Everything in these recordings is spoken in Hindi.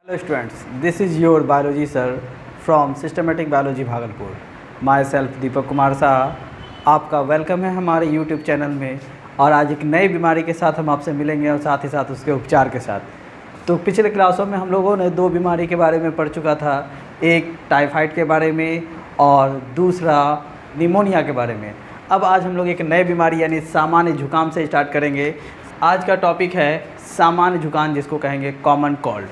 Hello students, this is your biology sir from Systematic Biology Bhagalpur. Myself Deepak Kumar Shah, आपका वेलकम है हमारे YouTube चैनल में। और आज एक नई बीमारी के साथ हम आपसे मिलेंगे और साथ ही साथ उसके उपचार के साथ। तो पिछले क्लासों में हम लोगों ने दो बीमारी के बारे में पढ़ चुका था, एक टाइफाइड के बारे में और दूसरा निमोनिया के बारे में। अब आज हम लोग एक नई बीमारी यानी सामान्य जुकाम से स्टार्ट करेंगे। आज का टॉपिक है सामान्य जुकाम, जिसको कहेंगे कॉमन कोल्ड।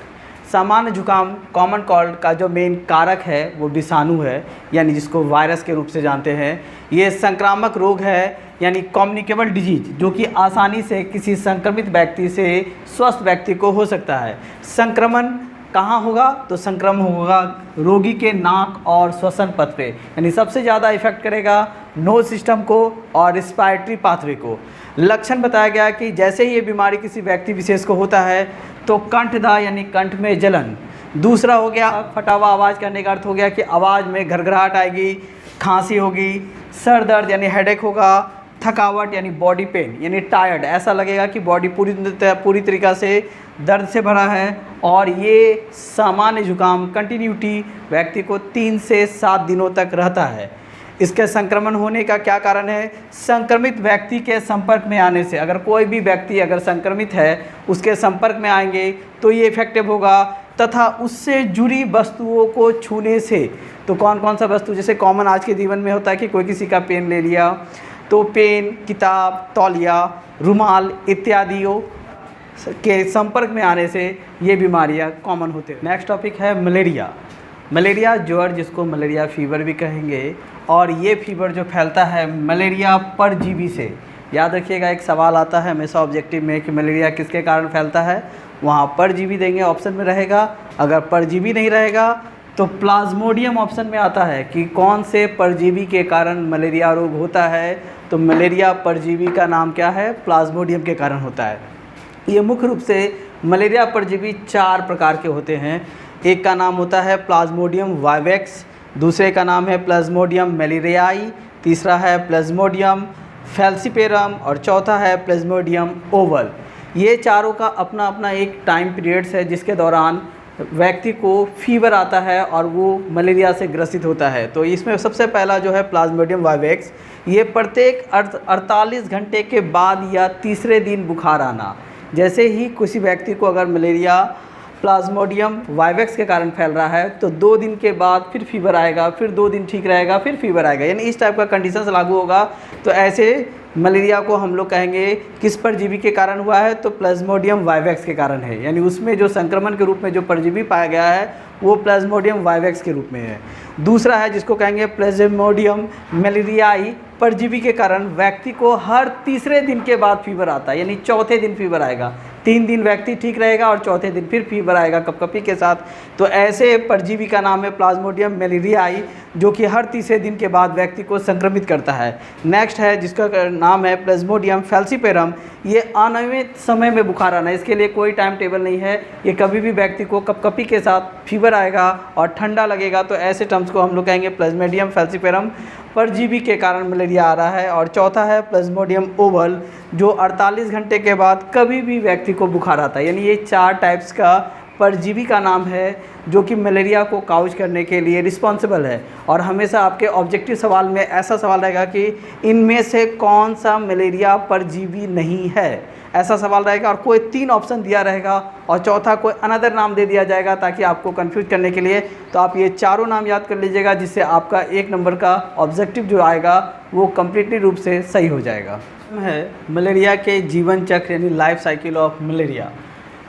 सामान्य जुकाम कॉमन कोल्ड का जो मेन कारक है वो विषाणु है, यानी जिसको वायरस के रूप से जानते हैं। ये संक्रामक रोग है यानी कम्युनिकेबल डिजीज, जो कि आसानी से किसी संक्रमित व्यक्ति से स्वस्थ व्यक्ति को हो सकता है। संक्रमण कहाँ होगा? तो संक्रमण होगा रोगी के नाक और श्वसन पथ पे, यानी सबसे ज़्यादा इफेक्ट करेगा नोज सिस्टम को और रिस्पायरेटरी पाथवे को। लक्षण बताया गया कि जैसे ही ये बीमारी किसी व्यक्ति विशेष को होता है तो कंठदा यानी कंठ में जलन। दूसरा हो गया फटा हुआ आवाज़, करने का अर्थ हो गया कि आवाज़ में घरघराहट आएगी, खांसी होगी, सर दर्द यानी हेडेक होगा, थकावट यानी बॉडी पेन यानी टायर्ड, ऐसा लगेगा कि बॉडी पूरी तरीक़ा से दर्द से भरा है। और ये सामान्य जुकाम कंटिन्यूटी व्यक्ति को 3 से 7 दिनों तक रहता है। इसके संक्रमण होने का क्या कारण है? संक्रमित व्यक्ति के संपर्क में आने से। अगर कोई भी व्यक्ति अगर संक्रमित है उसके संपर्क में आएंगे तो ये इफेक्टिव होगा, तथा उससे जुड़ी वस्तुओं को छूने से। तो कौन कौन सा वस्तु? जैसे कॉमन आज के जीवन में होता है कि कोई किसी का पेन ले लिया, तो पेन, किताब, तौलिया, रुमाल इत्यादियों के संपर्क में आने से ये बीमारियां कॉमन होते हैं। नेक्स्ट टॉपिक है मलेरिया। मलेरिया ज्वर, जिसको मलेरिया फीवर भी कहेंगे, और ये फीवर जो फैलता है मलेरिया परजीवी से। याद रखिएगा, एक सवाल आता है हमेशा ऑब्जेक्टिव में कि मलेरिया किसके कारण फैलता है, वहाँ परजीवी देंगे ऑप्शन में रहेगा। अगर परजीवी नहीं रहेगा तो प्लाज्मोडियम ऑप्शन में आता है कि कौन से परजीवी के कारण मलेरिया रोग होता है। तो मलेरिया परजीवी का नाम क्या है? प्लाज्मोडियम के कारण होता है। ये मुख्य रूप से मलेरिया परजीवी 4 प्रकार के होते हैं। एक का नाम होता है प्लाज्मोडियम वाइवेक्स, दूसरे का नाम है प्लाज्मोडियम मलेरियाई, तीसरा है प्लाज्मोडियम फैल्सिपेरम और चौथा है प्लाज्मोडियम ओवल। ये चारों का अपना अपना एक टाइम पीरियड्स है जिसके दौरान व्यक्ति को फीवर आता है और वो मलेरिया से ग्रसित होता है। तो इसमें सबसे पहला जो है प्लाज्मोडियम वाइवेक्स, ये प्रत्येक 48 घंटे के बाद या तीसरे दिन बुखार आना। जैसे ही किसी व्यक्ति को अगर मलेरिया प्लाज्मोडियम वाइवेक्स के कारण फैल रहा है तो 2 दिन के बाद फिर फीवर आएगा, फिर 2 दिन ठीक रहेगा, फिर फीवर आएगा, यानी इस टाइप का कंडीशंस लागू होगा। तो ऐसे मलेरिया को हम लोग कहेंगे किस परजीवी के कारण हुआ है? तो प्लाज्मोडियम वाइवेक्स के कारण है, यानी उसमें जो संक्रमण के रूप में जो परजीवी पाया गया है वो प्लाज्मोडियम वाइवेक्स के रूप में है। दूसरा है जिसको कहेंगे प्लाज्मोडियम मलेरियाई, परजीवी के कारण व्यक्ति को हर तीसरे दिन के बाद फीवर आता है, यानी चौथे दिन फीवर आएगा। 3 दिन व्यक्ति ठीक रहेगा और चौथे दिन फिर फीवर आएगा कपकपी के साथ। तो ऐसे परजीवी का नाम है प्लाज्मोडियम मलेरियाई, जो कि हर तीसरे दिन के बाद व्यक्ति को संक्रमित करता है। नेक्स्ट है जिसका नाम है प्लाज्मोडियम फैल्सिपेरम। ये अनियमित समय में बुखार आना, इसके लिए कोई टाइम टेबल नहीं है, ये कभी भी व्यक्ति को कपकपी के साथ फीवर आएगा और ठंडा लगेगा। तो ऐसे टर्म्स को हम लोग कहेंगे प्लाज्मोडियम फैल्सिपेरम, परजीवी के कारण मलेरिया आ रहा है। और चौथा है प्लाज्मोडियम ओवल, जो 48 घंटे के बाद कभी भी व्यक्ति को बुखार आता है। यानी ये 4 टाइप्स का परजीवी का नाम है जो कि मलेरिया को काउज करने के लिए रिस्पॉन्सिबल है। और हमेशा आपके ऑब्जेक्टिव सवाल में ऐसा सवाल रहेगा कि इनमें से कौन सा मलेरिया परजीवी नहीं है, ऐसा सवाल रहेगा। और कोई 3 ऑप्शन दिया रहेगा और चौथा कोई अनदर नाम दे दिया जाएगा ताकि आपको कंफ्यूज करने के लिए। तो आप ये चारों नाम याद कर लीजिएगा, जिससे आपका 1 नंबर का ऑब्जेक्टिव जो आएगा वो कम्प्लीटली रूप से सही हो जाएगा। है मलेरिया के जीवन चक्र यानी लाइफ साइकिल ऑफ मलेरिया।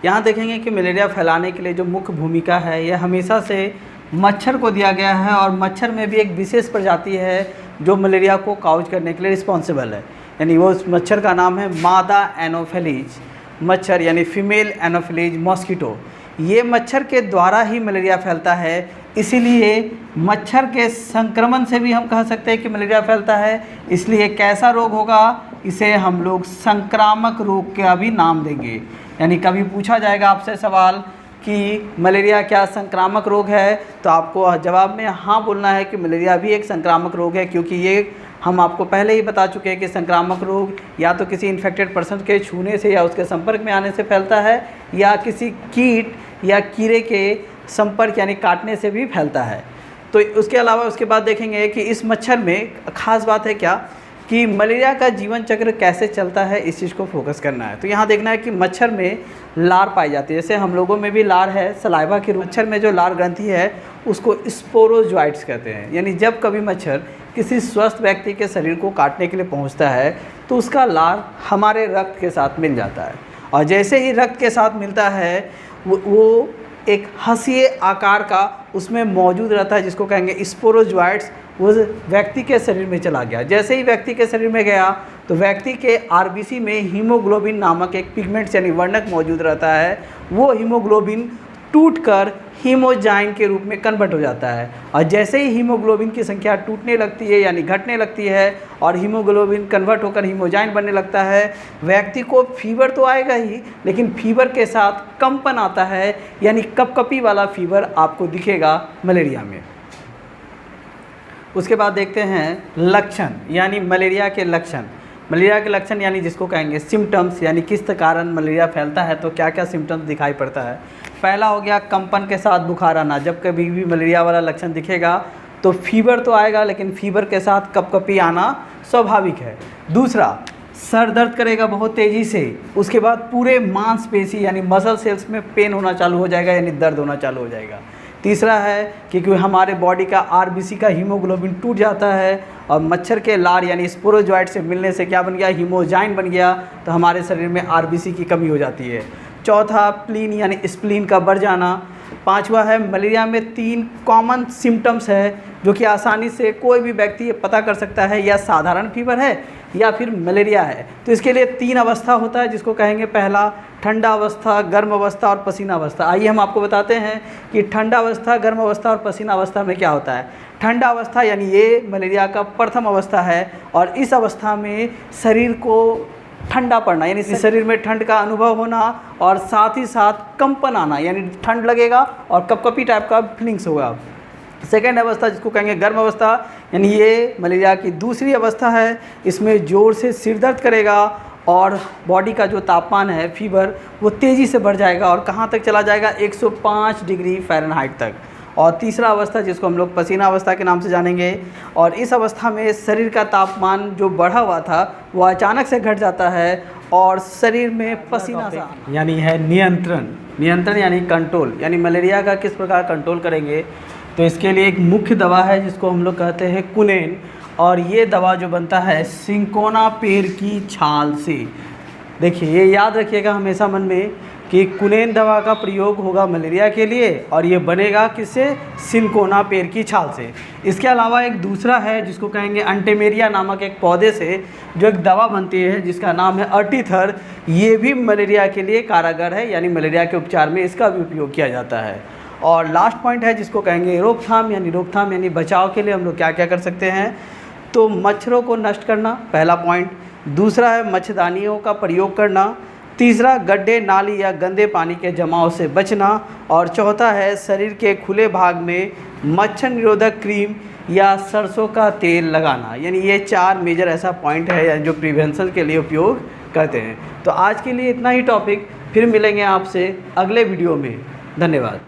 यहाँ देखेंगे कि मलेरिया फैलाने के लिए जो मुख्य भूमिका है यह हमेशा से मच्छर को दिया गया है। और मच्छर में भी एक विशेष प्रजाति है जो मलेरिया को काउज करने के लिए रिस्पॉन्सिबल है, यानी वो उस मच्छर का नाम है मादा एनोफिलीज मच्छर, यानी फीमेल एनोफिलीज मॉस्किटो। ये मच्छर के द्वारा ही मलेरिया फैलता है, इसीलिए मच्छर के संक्रमण से भी हम कह सकते हैं कि मलेरिया फैलता है। इसलिए कैसा रोग होगा? इसे हम लोग संक्रामक रोग का भी नाम देंगे। यानी कभी पूछा जाएगा आपसे सवाल कि मलेरिया क्या संक्रामक रोग है, तो आपको जवाब में हाँ बोलना है कि मलेरिया भी एक संक्रामक रोग है, क्योंकि ये हम आपको पहले ही बता चुके हैं कि संक्रामक रोग या तो किसी इन्फेक्टेड पर्सन के छूने से या उसके संपर्क में आने से फैलता है, या किसी कीट या कीड़े के संपर्क यानी काटने से भी फैलता है। तो उसके अलावा उसके बाद देखेंगे कि इस मच्छर में ख़ास बात है क्या कि मलेरिया का जीवन चक्र कैसे चलता है, इस चीज़ को फोकस करना है। तो यहाँ देखना है कि मच्छर में लार पाई जाती है, जैसे हम लोगों में भी लार है सलाइवा के रूप। मच्छर में जो लार ग्रंथि है उसको स्पोरोजोइट्स कहते हैं। यानी जब कभी मच्छर किसी स्वस्थ व्यक्ति के शरीर को काटने के लिए पहुँचता है तो उसका लार हमारे रक्त के साथ मिल जाता है, और जैसे ही रक्त के साथ मिलता है वो एक हंसिए आकार का उसमें मौजूद रहता है, जिसको कहेंगे स्पोरोजोइट्स। उस व्यक्ति के शरीर में चला गया। जैसे ही व्यक्ति के शरीर में गया तो व्यक्ति के आरबीसी में हीमोग्लोबिन नामक एक पिगमेंट यानी वर्णक मौजूद रहता है। वो हीमोग्लोबिन टूटकर हीमोजाइन के रूप में कन्वर्ट हो जाता है, और जैसे ही हीमोग्लोबिन की संख्या टूटने लगती है यानी घटने लगती है और हीमोग्लोबिन कन्वर्ट होकर हीमोजाइन बनने लगता है, व्यक्ति को फीवर तो आएगा ही, लेकिन फीवर के साथ कंपन आता है, यानी कपकपी वाला फीवर आपको दिखेगा मलेरिया में। उसके बाद देखते हैं लक्षण, यानी मलेरिया के लक्षण। मलेरिया के लक्षण यानी जिसको कहेंगे सिम्टम्स, यानी किस कारण मलेरिया फैलता है, तो क्या क्या सिम्टम्स दिखाई पड़ता है। पहला हो गया कंपन के साथ बुखार आना। जब कभी भी मलेरिया वाला लक्षण दिखेगा तो फीवर तो आएगा, लेकिन फीवर के साथ कपकपी आना स्वाभाविक है। दूसरा, सर दर्द करेगा बहुत तेज़ी से। उसके बाद पूरे मांसपेशी यानी मसल सेल्स में पेन होना चालू हो जाएगा, यानी दर्द होना चालू हो जाएगा। तीसरा है कि हमारे बॉडी का आरबीसी का हीमोग्लोबिन टूट जाता है और मच्छर के लार यानी स्पोरोजोइट से मिलने से क्या बन गया, हीमोजाइन बन गया, तो हमारे शरीर में आरबीसी की कमी हो जाती है। चौथा, प्लीन यानी स्प्लीन का बढ़ जाना। पांचवा है मलेरिया में 3 कॉमन सिम्टम्स है जो कि आसानी से कोई भी व्यक्ति ये पता कर सकता है या साधारण फीवर है या फिर मलेरिया है। तो इसके लिए 3 अवस्था होता है, जिसको कहेंगे पहला ठंडा अवस्था, गर्म अवस्था और पसीना अवस्था। आइए हम आपको बताते हैं कि ठंडा अवस्था, गर्म अवस्था और पसीना अवस्था में क्या होता है। ठंडा अवस्था यानी ये मलेरिया का प्रथम अवस्था है, और इस अवस्था में शरीर को ठंडा पड़ना यानी शरीर में ठंड का अनुभव होना और साथ ही साथ कंपन आना, यानी ठंड लगेगा और कपकपी टाइप का फीलिंग्स होगा। सेकेंड अवस्था जिसको कहेंगे गर्म अवस्था, यानी ये मलेरिया की दूसरी अवस्था है। इसमें ज़ोर से सिर दर्द करेगा और बॉडी का जो तापमान है फीवर वो तेज़ी से बढ़ जाएगा और कहाँ तक चला जाएगा, 105 डिग्री फ़ारेनहाइट तक। और तीसरा अवस्था जिसको हम लोग पसीना अवस्था के नाम से जानेंगे, और इस अवस्था में शरीर का तापमान जो बढ़ा हुआ था वो अचानक से घट जाता है और शरीर में पसीना सा यानी है नियंत्रण यानी कंट्रोल, यानी मलेरिया का किस प्रकार कंट्रोल करेंगे। तो इसके लिए एक मुख्य दवा है जिसको हम लोग कहते हैं कुनेन, और ये दवा जो बनता है सिंकोना पेड़ की छाल से। देखिए ये याद रखिएगा हमेशा मन में कि कुनेन दवा का प्रयोग होगा मलेरिया के लिए, और ये बनेगा किससे, सिंकोना पेड़ की छाल से। इसके अलावा एक दूसरा है जिसको कहेंगे अंटेमेरिया नामक एक पौधे से जो एक दवा बनती है जिसका नाम है अर्टीथर। ये भी मलेरिया के लिए कारगर है, यानी मलेरिया के उपचार में इसका भी उपयोग किया जाता है। और लास्ट पॉइंट है जिसको कहेंगे रोकथाम यानी बचाव के लिए हम लोग क्या क्या कर सकते हैं। तो मच्छरों को नष्ट करना पहला पॉइंट, दूसरा है मच्छरदानियों का प्रयोग करना, तीसरा गड्ढे नाली या गंदे पानी के जमाव से बचना, और चौथा है शरीर के खुले भाग में मच्छर निरोधक क्रीम या सरसों का तेल लगाना। यानी ये 4 मेजर ऐसा पॉइंट है जो प्रिवेंशन के लिए उपयोग करते हैं। तो आज के लिए इतना ही टॉपिक, फिर मिलेंगे आपसे अगले वीडियो में। धन्यवाद।